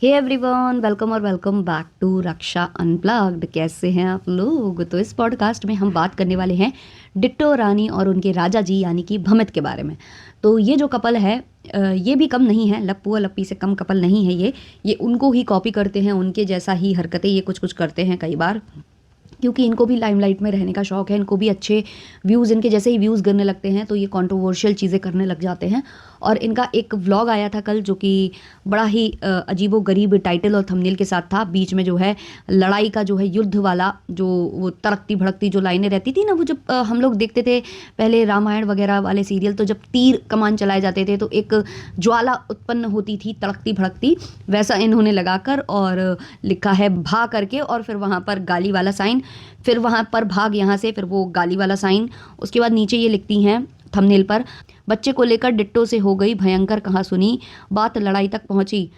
हे everyone, welcome और welcome back to Raksha unplugged. कैसे हैं आप लोग? तो इस पॉडकास्ट में हम बात करने वाले हैं डिट्टो रानी और उनके राजा जी यानी कि भमित के बारे में। तो ये जो कपल है ये भी कम नहीं है, लप्पू और लप्पी से कम कपल नहीं है ये उनको ही कॉपी करते हैं, उनके जैसा ही हरकतें ये कुछ कुछ करते हैं कई बार, क्योंकि इनको भी लाइमलाइट में रहने का शौक है। इनको भी अच्छे व्यूज़, इनके जैसे ही व्यूज़ गिरने लगते हैं तो ये कंट्रोवर्शियल चीज़ें करने लग जाते हैं। और इनका एक व्लॉग आया था कल जो कि बड़ा ही अजीबो गरीब टाइटल और थंबनेल के साथ था। बीच में जो है लड़ाई का जो है युद्ध वाला, जो वो तड़कती भड़कती जो लाइनें रहती थी ना, वो जब हम लोग देखते थे पहले रामायण वगैरह वाले सीरियल, तो जब तीर कमान चलाए जाते थे तो एक ज्वाला उत्पन्न होती थी तड़कती भड़कती, वैसा इन्होंने लगाकर और लिखा है भा करके, और फिर वहाँ पर गाली वाला साइन, फिर वहाँ पर भाग यहाँ से, फिर वो गाली वाला साइन। उसके बाद नीचे ये लिखती हैं थंबनेल पर, बच्चे को लेकर डिट्टो से हो गई भयंकर कहासुनी, बात लड़ाई तक पहुंची,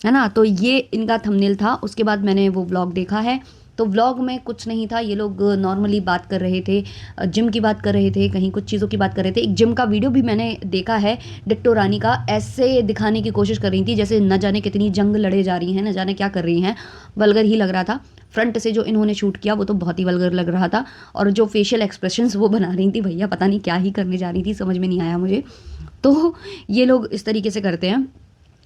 है ना। तो ये इनका थंबनेल था। उसके बाद मैंने वो व्लॉग देखा है, तो व्लॉग में कुछ नहीं था। ये लोग नॉर्मली बात कर रहे थे, जिम की बात कर रहे थे, कहीं कुछ चीज़ों की बात कर रहे थे। एक जिम का वीडियो भी मैंने देखा है, डिट्टो रानी का ऐसे दिखाने की कोशिश कर रही थी जैसे न जाने कितनी जंग लड़े जा रही हैं, न जाने क्या कर रही हैं। वल्गर ही लग रहा था। फ्रंट से जो इन्होंने शूट किया वो तो बहुत ही वल्गर लग रहा था, और जो फेशियल एक्सप्रेशंस वो बना रही थी, भैया पता नहीं क्या ही करने जा रही थी, समझ में नहीं आया मुझे। तो ये लोग इस तरीके से करते हैं।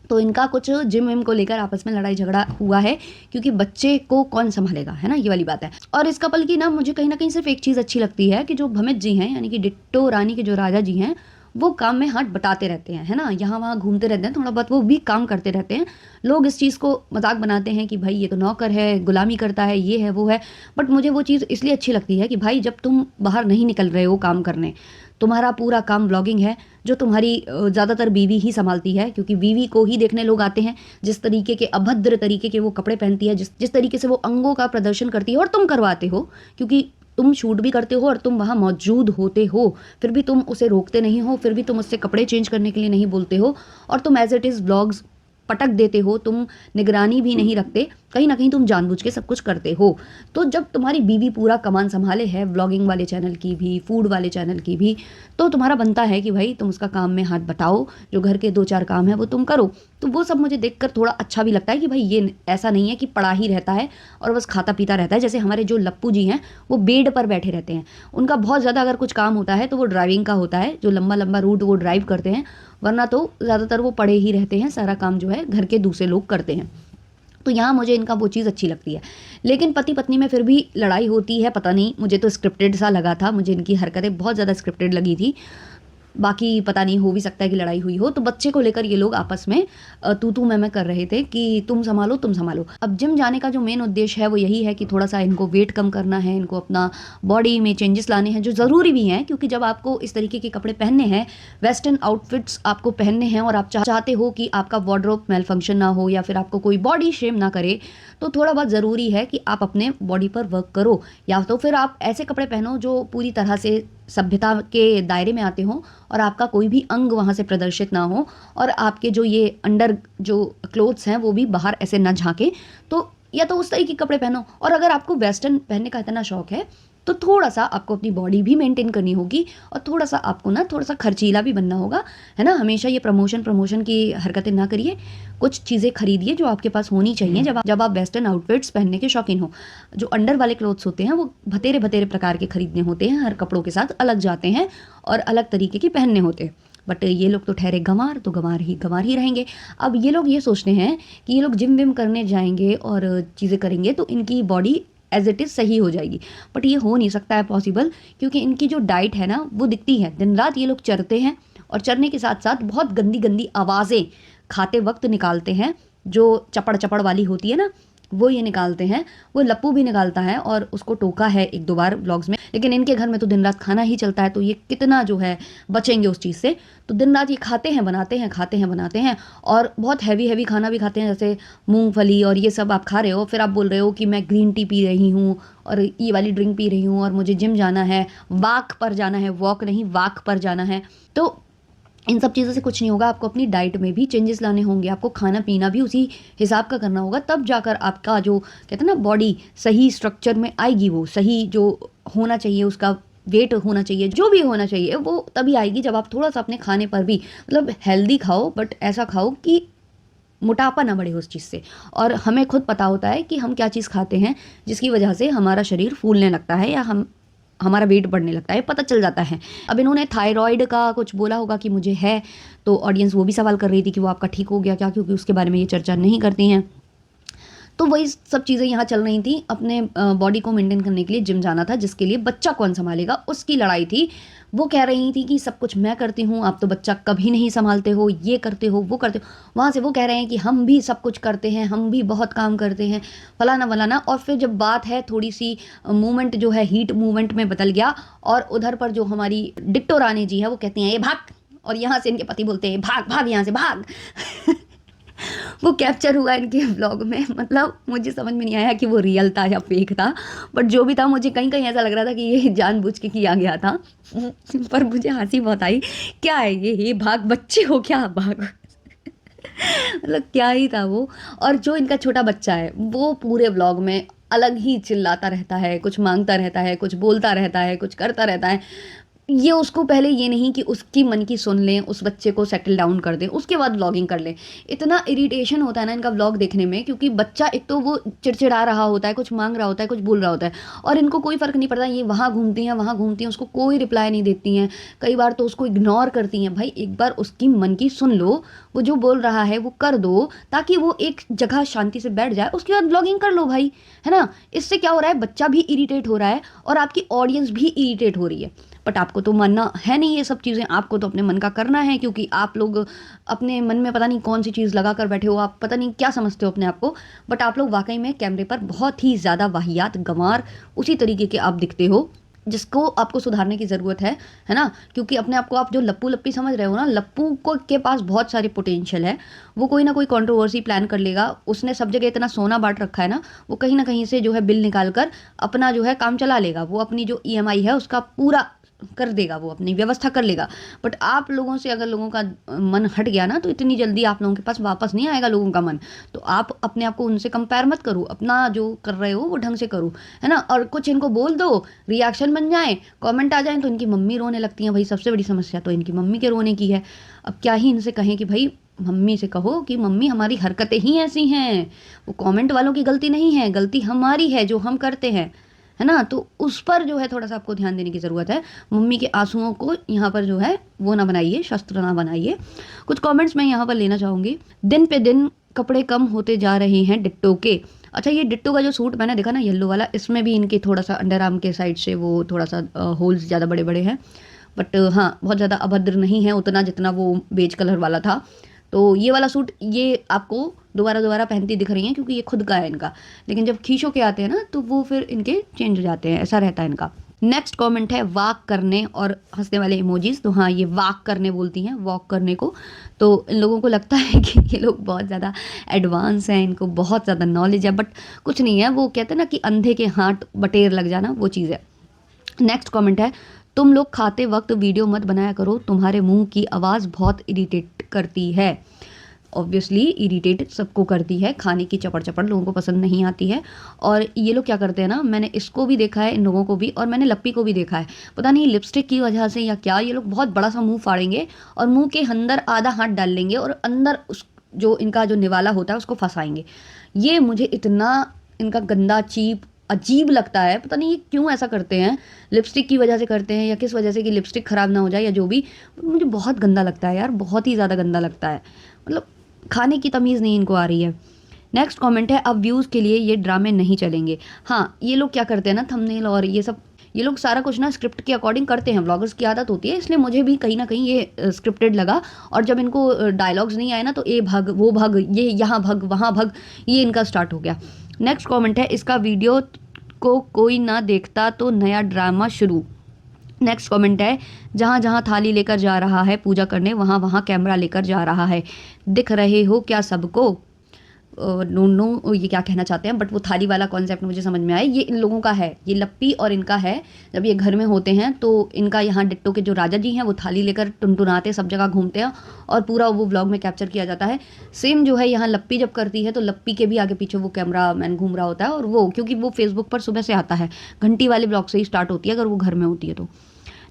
तो इनका कुछ जिम विम को लेकर आपस में लड़ाई झगड़ा हुआ है, क्योंकि बच्चे को कौन संभालेगा, है ना, ये वाली बात है। और इस कपल की ना मुझे कहीं ना कहीं सिर्फ एक चीज़ अच्छी लगती है कि जो भमित जी हैं यानी कि डिट्टो रानी के जो राजा जी हैं, वो काम में हाथ बटाते रहते हैं, है ना, यहाँ वहाँ घूमते रहते हैं, थोड़ा बहुत वो भी काम करते रहते हैं। लोग इस चीज़ को मजाक बनाते हैं कि भाई ये तो नौकर है, गुलामी करता है, ये है वो है। बट मुझे वो चीज़ इसलिए अच्छी लगती है कि भाई जब तुम बाहर नहीं निकल रहे हो काम करने, तुम्हारा पूरा काम ब्लॉगिंग है, जो तुम्हारी ज़्यादातर बीवी ही संभालती है, क्योंकि बीवी को ही देखने लोग आते हैं। जिस तरीके के अभद्र तरीके के वो कपड़े पहनती है, जिस तरीके से वो अंगों का प्रदर्शन करती है, और तुम करवाते हो क्योंकि तुम शूट भी करते हो और तुम वहाँ मौजूद होते हो, फिर भी तुम उसे रोकते नहीं हो, फिर भी तुम उससे कपड़े चेंज करने के लिए नहीं बोलते हो, और तुम एज इट इज़ व्लॉग्स पटक देते हो, तुम निगरानी भी नहीं रखते, कहीं ना कहीं तुम जानबूझ के सब कुछ करते हो। तो जब तुम्हारी बीवी पूरा कमान संभाले है, व्लॉगिंग वाले चैनल की भी, फूड वाले चैनल की भी, तो तुम्हारा बनता है कि भाई तुम उसका काम में हाथ बटाओ, जो घर के दो चार काम है वो तुम करो। तो वो सब मुझे देखकर थोड़ा अच्छा भी लगता है कि भाई ये ऐसा नहीं है कि पड़ा ही रहता है और बस खाता पीता रहता है। जैसे हमारे जो लप्पू जी हैं, वो बेड पर बैठे रहते हैं, उनका बहुत ज़्यादा अगर कुछ काम होता है तो वो ड्राइविंग का होता है, जो लंबा लंबा रूट वो ड्राइव करते हैं, वरना तो ज़्यादातर वो पड़े ही रहते हैं, सारा काम जो है घर के दूसरे लोग करते हैं। तो यहाँ मुझे इनका वो चीज़ अच्छी लगती है। लेकिन पति पत्नी में फिर भी लड़ाई होती है, पता नहीं, मुझे तो स्क्रिप्टेड सा लगा था, मुझे इनकी हरकतें बहुत ज़्यादा स्क्रिप्टेड लगी थी। बाकी पता नहीं, हो भी सकता है कि लड़ाई हुई हो। तो बच्चे को लेकर ये लोग आपस में तू तू मैं कर रहे थे कि तुम संभालो तुम संभालो। अब जिम जाने का जो मेन उद्देश्य है वो यही है कि थोड़ा सा इनको वेट कम करना है, इनको अपना बॉडी में चेंजेस लाने हैं, जो ज़रूरी भी हैं, क्योंकि जब आपको इस तरीके के कपड़े पहनने हैं, वेस्टर्न आउटफिट्स आपको पहनने हैं, और आप चाहते हो कि आपका वार्डरोब मेल फंक्शन ना हो या फिर आपको कोई बॉडी शेम ना करे, तो थोड़ा बहुत ज़रूरी है कि आप अपने बॉडी पर वर्क करो, या तो फिर आप ऐसे कपड़े पहनो जो पूरी तरह से सभ्यता के दायरे में आते हों, और आपका कोई भी अंग वहाँ से प्रदर्शित ना हो, और आपके जो ये अंडर जो क्लोथ्स हैं वो भी बाहर ऐसे ना झांके। तो या तो उस तरह के कपड़े पहनो। और अगर आपको वेस्टर्न पहनने का इतना शौक है तो थोड़ा सा आपको अपनी बॉडी भी मेंटेन करनी होगी, और थोड़ा सा आपको ना थोड़ा सा खर्चीला भी बनना होगा, है ना। हमेशा ये प्रमोशन की हरकतें ना करिए, कुछ चीज़ें खरीदिए जो आपके पास होनी चाहिए जब आप वेस्टर्न आउटफिट्स पहनने के शौकीन हो। जो अंडर वाले क्लोथ्स होते हैं वो भतेरे भतेरे प्रकार के खरीदने होते हैं, हर कपड़ों के साथ अलग जाते हैं और अलग तरीके के पहनने होते हैं। बट ये लोग तो ठहरे गंवार, तो गंवार ही रहेंगे। अब ये लोग ये सोचते हैं कि ये लोग जिम विम करने जाएंगे और चीज़ें करेंगे तो इनकी बॉडी एज इट इज़ सही हो जाएगी। बट ये हो नहीं सकता है पॉसिबल, क्योंकि इनकी जो डाइट है ना वो दिखती है। दिन रात ये लोग चरते हैं, और चरने के साथ साथ बहुत गंदी गंदी आवाज़ें खाते वक्त निकालते हैं, जो चपड़ चपड़ वाली होती है ना, वो ये निकालते हैं। वो लप्पू भी निकालता है और उसको टोका है एक दो बार व्लॉग्स में। लेकिन इनके घर में तो दिन रात खाना ही चलता है, तो ये कितना जो है बचेंगे उस चीज़ से। तो दिन रात ये खाते हैं बनाते हैं, खाते हैं बनाते हैं, और बहुत हैवी हैवी खाना भी खाते हैं, जैसे मूंगफली और ये सब आप खा रहे हो, फिर आप बोल रहे हो कि मैं ग्रीन टी पी रही हूँ और ये वाली ड्रिंक पी रही हूँ और मुझे जिम जाना है, वॉक पर जाना है, वॉक नहीं वॉक पर जाना है। तो इन सब चीज़ों से कुछ नहीं होगा। आपको अपनी डाइट में भी चेंजेस लाने होंगे, आपको खाना पीना भी उसी हिसाब का करना होगा, तब जाकर आपका जो कहते हैं ना बॉडी सही स्ट्रक्चर में आएगी, वो सही जो होना चाहिए, उसका वेट होना चाहिए, जो भी होना चाहिए, वो तभी आएगी जब आप थोड़ा सा अपने खाने पर भी मतलब हेल्दी खाओ, बट ऐसा खाओ कि मोटापा ना बढ़े उस चीज़ से। और हमें खुद पता होता है कि हम क्या चीज़ खाते हैं जिसकी वजह से हमारा शरीर फूलने लगता है या हमारा वेट बढ़ने लगता है, पता चल जाता है। अब इन्होंने थायराइड का कुछ बोला होगा कि मुझे है, तो ऑडियंस वो भी सवाल कर रही थी कि वो आपका ठीक हो गया क्या, क्योंकि उसके बारे में ये चर्चा नहीं करती हैं। तो वही सब चीज़ें यहाँ चल रही थी। अपने बॉडी को मेंटेन करने के लिए जिम जाना था, जिसके लिए बच्चा कौन संभालेगा उसकी लड़ाई थी। वो कह रही थी कि सब कुछ मैं करती हूँ, आप तो बच्चा कभी नहीं संभालते हो, ये करते हो वो करते हो। वहाँ से वो कह रहे हैं कि हम भी सब कुछ करते हैं, हम भी बहुत काम करते हैं, फलाना वलाना। और फिर जब बात है थोड़ी सी मूवमेंट जो है हीट मूवमेंट में बदल गया, और उधर पर जो हमारी डिट्टो रानी जी है वो कहती हैं ये भाग, और यहाँ से इनके पति बोलते हैं भाग भाग यहाँ से भाग। वो कैप्चर हुआ इनके व्लॉग में। मतलब मुझे समझ में नहीं आया कि वो रियल था या फेक था, बट जो भी था मुझे कहीं कहीं ऐसा लग रहा था कि ये जानबूझ के किया गया था। पर मुझे हंसी बहुत आई। क्या है ये भाग बच्चे हो क्या, भाग। मतलब क्या ही था वो। और जो इनका छोटा बच्चा है वो पूरे व्लॉग में अलग ही चिल्लाता रहता है, कुछ मांगता रहता है, कुछ बोलता रहता है, कुछ करता रहता है। ये उसको पहले ये नहीं कि उसकी मन की सुन लें, उस बच्चे को सेटल डाउन कर दें, उसके बाद व्लॉगिंग कर लें। इतना इरिटेशन होता है ना इनका व्लॉग देखने में, क्योंकि बच्चा एक तो वो चिड़चिड़ा रहा होता है, कुछ मांग रहा होता है, कुछ बोल रहा होता है, और इनको कोई फ़र्क नहीं पड़ता। ये वहाँ घूमती हैं वहाँ घूमती हैं, उसको कोई रिप्लाई नहीं देती हैं, कई बार तो उसको इग्नोर करती हैं। भाई एक बार उसकी मन की सुन लो, वो जो बोल रहा है वो कर दो, ताकि वो एक जगह शांति से बैठ जाए, उसके बाद व्लॉगिंग कर लो भाई, है ना। इससे क्या हो रहा है, बच्चा भी इरिटेट हो रहा है और आपकी ऑडियंस भी इरिटेट हो रही है। बट आपको तो मानना है नहीं ये सब चीज़ें, आपको तो अपने मन का करना है, क्योंकि आप लोग अपने मन में पता नहीं कौन सी चीज़ लगा कर बैठे हो, आप पता नहीं क्या समझते हो अपने आप को। बट आप लोग वाकई में कैमरे पर बहुत ही ज़्यादा वाहियात, गंवार, उसी तरीके के आप दिखते हो जिसको आपको सुधारने की ज़रूरत है ना। क्योंकि अपने आप को आप जो लप्पू लप्पी समझ रहे हो ना, लप्पू को के पास बहुत सारे पोटेंशियल है। वो कोई ना कोई कंट्रोवर्सी प्लान कर लेगा, उसने सब जगह इतना सोना बांट रखा है ना, वो कहीं ना कहीं से जो है बिल निकाल कर अपना जो है काम चला लेगा। वो अपनी जो ईएमआई है उसका पूरा कर देगा, वो अपनी व्यवस्था कर लेगा। बट आप लोगों से अगर लोगों का मन हट गया ना, तो इतनी जल्दी आप लोगों के पास वापस नहीं आएगा लोगों का मन। तो आप अपने आप को उनसे कंपेयर मत करो, अपना जो कर रहे हो वो ढंग से करो, है ना। और कुछ इनको बोल दो, रिएक्शन बन जाए, कमेंट आ जाए, तो इनकी मम्मी रोने लगती है। भाई सबसे बड़ी समस्या तो इनकी मम्मी के रोने की है। अब क्या ही इनसे कहें कि भाई मम्मी से कहो कि मम्मी हमारी हरकतें ही ऐसी हैं, वो कमेंट वालों की गलती नहीं है, गलती हमारी है जो हम करते हैं, है ना। तो उस पर जो है थोड़ा सा आपको ध्यान देने की ज़रूरत है। मम्मी के आंसुओं को यहाँ पर जो है वो ना बनाइए, शस्त्र ना बनाइए। कुछ कमेंट्स मैं यहाँ पर लेना चाहूँगी। दिन पे दिन कपड़े कम होते जा रहे हैं डिट्टो के। अच्छा, ये डिट्टो का जो सूट मैंने देखा ना येलो वाला, इसमें भी इनके थोड़ा सा अंडर आर्म के साइड से वो थोड़ा सा होल्स ज़्यादा बड़े बड़े हैं। बट हाँ, बहुत ज़्यादा अभद्र नहीं है उतना जितना वो बेज कलर वाला था। तो ये वाला सूट ये आपको दोबारा दोबारा पहनती दिख रही हैं क्योंकि ये खुद का है इनका, लेकिन जब खींचों के आते हैं ना तो वो फिर इनके चेंज हो जाते हैं, ऐसा रहता है इनका। नेक्स्ट कमेंट है वॉक करने और हंसने वाले इमोजीज। तो हाँ, ये वॉक करने बोलती हैं, वॉक करने को। तो इन लोगों को लगता है कि ये लोग बहुत ज़्यादा एडवांस हैं, इनको बहुत ज़्यादा नॉलेज है, बट कुछ नहीं है। वो कहते हैं ना कि अंधे के हाथ बटेर लग जाना, वो चीज़ है। नेक्स्ट कमेंट है, तुम लोग खाते वक्त वीडियो मत बनाया करो, तुम्हारे मुंह की आवाज़ बहुत इरिटेट करती है। ऑब्वियसली इरिटेट सबको करती है, खाने की चपड़ चपड़ लोगों को पसंद नहीं आती है। और ये लोग क्या करते हैं ना, मैंने इसको भी देखा है, इन लोगों को भी, और मैंने लप्पी को भी देखा है, पता नहीं लिपस्टिक की वजह से या क्या, ये लोग बहुत बड़ा सा मुंह फाड़ेंगे और मुंह के अंदर आधा हाथ डाल लेंगे और अंदर उस जो इनका जो निवाला होता है उसको फंसाएंगे। ये मुझे इतना इनका गंदा, चीप, अजीब लगता है। पता नहीं ये क्यों ऐसा करते हैं, लिपस्टिक की वजह से करते हैं या किस वजह से कि लिपस्टिक ख़राब ना हो जाए या जो भी। मुझे बहुत गंदा लगता है यार, बहुत ही ज़्यादा गंदा लगता है। मतलब खाने की तमीज़ नहीं इनको आ रही है। नेक्स्ट कमेंट है, अब व्यूज़ के लिए ये ड्रामे नहीं चलेंगे। हाँ, ये लोग क्या करते हैं ना, थंबनेल और ये सब, ये लोग सारा कुछ ना स्क्रिप्ट के अकॉर्डिंग करते हैं, व्लॉगर्स की आदत होती है, इसलिए मुझे भी कहीं ना कहीं ये स्क्रिप्टेड लगा। और जब इनको डायलॉग्स नहीं आए ना, तो ए भग, वो भग, ये यहाँ भग, वहाँ भग, ये इनका स्टार्ट हो गया। नेक्स्ट कमेंट है, इसका वीडियो को कोई ना देखता तो नया ड्रामा शुरू। नेक्स्ट कमेंट है, जहाँ जहाँ थाली लेकर जा रहा है पूजा करने, वहाँ वहाँ कैमरा लेकर जा रहा है, दिख रहे हो क्या सबको। नो नो, ये क्या कहना चाहते हैं, बट वो थाली वाला कॉन्सेप्ट मुझे समझ में आया। ये इन लोगों का है, ये लप्पी और इनका है। जब ये घर में होते हैं तो इनका यहाँ डिट्टो के जो राजा जी हैं वो थाली लेकर टुनटुनाते सब जगह घूमते हैं और पूरा वो व्लॉग में कैप्चर किया जाता है। सेम जो है यहाँ लप्पी जब करती है तो लप्पी के भी आगे पीछे वो कैमरा मैन घूम रहा होता है, और वो क्योंकि वो फेसबुक पर सुबह से आता है, घंटी वाले ब्लॉग से ही स्टार्ट होती है अगर वो घर में होती है तो।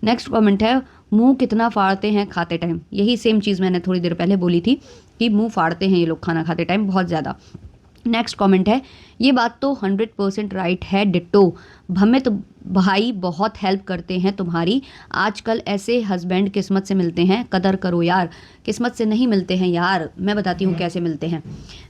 नेक्स्ट कमेंट है, मुंह कितना फाड़ते हैं खाते टाइम। यही सेम चीज़ मैंने थोड़ी देर पहले बोली थी कि मुंह फाड़ते हैं ये लोग खाना खाते टाइम बहुत ज़्यादा। नेक्स्ट कमेंट है, ये बात तो 100% राइट है, डिट्टो। भमित भाई बहुत हेल्प करते हैं तुम्हारी। आजकल ऐसे हस्बैंड किस्मत से मिलते हैं, कदर करो यार। किस्मत से नहीं मिलते हैं यार, मैं बताती हूँ कैसे मिलते हैं।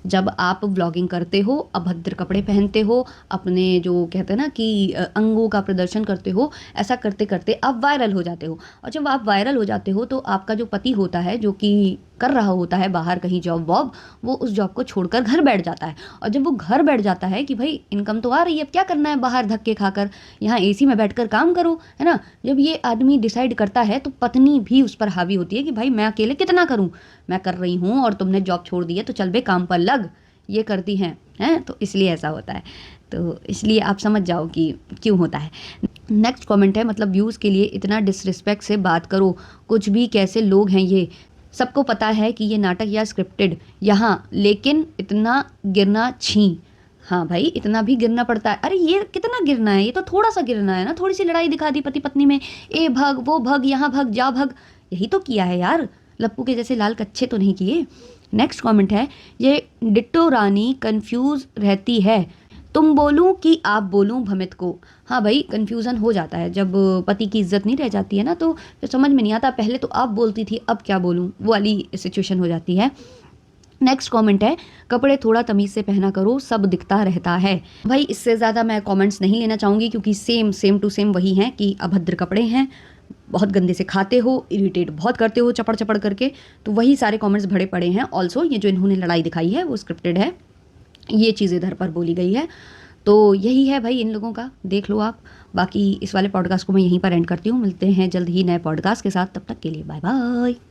जब आप व्लॉगिंग करते हो, अभद्र कपड़े पहनते हो, अपने जो कहते हैं ना कि अंगों का प्रदर्शन करते हो, ऐसा करते करते आप वायरल हो जाते हो। और जब आप वायरल हो जाते हो तो आपका जो पति होता है, जो कि कर रहा होता है बाहर कहीं जॉब वॉब, वो उस जॉब को छोड़कर घर बैठ जाता है। और जब वो घर बैठ जाता है कि भाई इनकम तो आ रही है, अब क्या करना है बाहर धक्के खाकर, यहाँ एसी में बैठकर काम करो, है ना। जब ये आदमी डिसाइड करता है तो पत्नी भी उस पर हावी होती है कि भाई मैं अकेले कितना करूँ, मैं कर रही हूँ और तुमने जॉब छोड़ दी है तो चल बे काम पर लग, ये करती हैं तो इसलिए ऐसा होता है। तो इसलिए आप समझ जाओ कि क्यों होता है। नेक्स्ट कमेंट है, मतलब व्यूज़ के लिए इतना डिसरिस्पेक्ट से बात करो, कुछ भी कैसे लोग हैं ये। सबको पता है कि ये नाटक या स्क्रिप्टेड यहाँ, लेकिन इतना गिरना छी। हाँ भाई, इतना भी गिरना पड़ता है। अरे ये कितना गिरना है, ये तो थोड़ा सा गिरना है ना, थोड़ी सी लड़ाई दिखा दी पति पत्नी में, ए भग वो भग यहाँ भग जा भग, यही तो किया है यार, लप्पू के जैसे लाल कच्चे तो नहीं किए। नेक्स्ट कमेंट है, ये डिट्टो रानी कंफ्यूज रहती है, तुम बोलूं कि आप बोलूं भमित को। हाँ भाई, कन्फ्यूज़न हो जाता है जब पति की इज्जत नहीं रह जाती है ना, तो फिर समझ में नहीं आता, पहले तो आप बोलती थी अब क्या बोलूं, वो वाली सिचुएशन हो जाती है। नेक्स्ट कमेंट है, कपड़े थोड़ा तमीज़ से पहना करो, सब दिखता रहता है। भाई इससे ज़्यादा मैं कमेंट्स नहीं लेना चाहूँगी, क्योंकि सेम टू सेम वही हैं कि अभद्र कपड़े हैं, बहुत गंदे से खाते हो, इरिटेट बहुत करते हो चपड़ चपड़ करके, तो वही सारे कमेंट्स भरे पड़े हैं। ऑल्सो ये जो इन्होंने लड़ाई दिखाई है वो स्क्रिप्टेड है, ये चीज़ इधर पर बोली गई है। तो यही है भाई इन लोगों का, देख लो आप। बाकी इस वाले पॉडकास्ट को मैं यहीं पर एंड करती हूँ, मिलते हैं जल्द ही नए पॉडकास्ट के साथ, तब तक के लिए बाय बाय।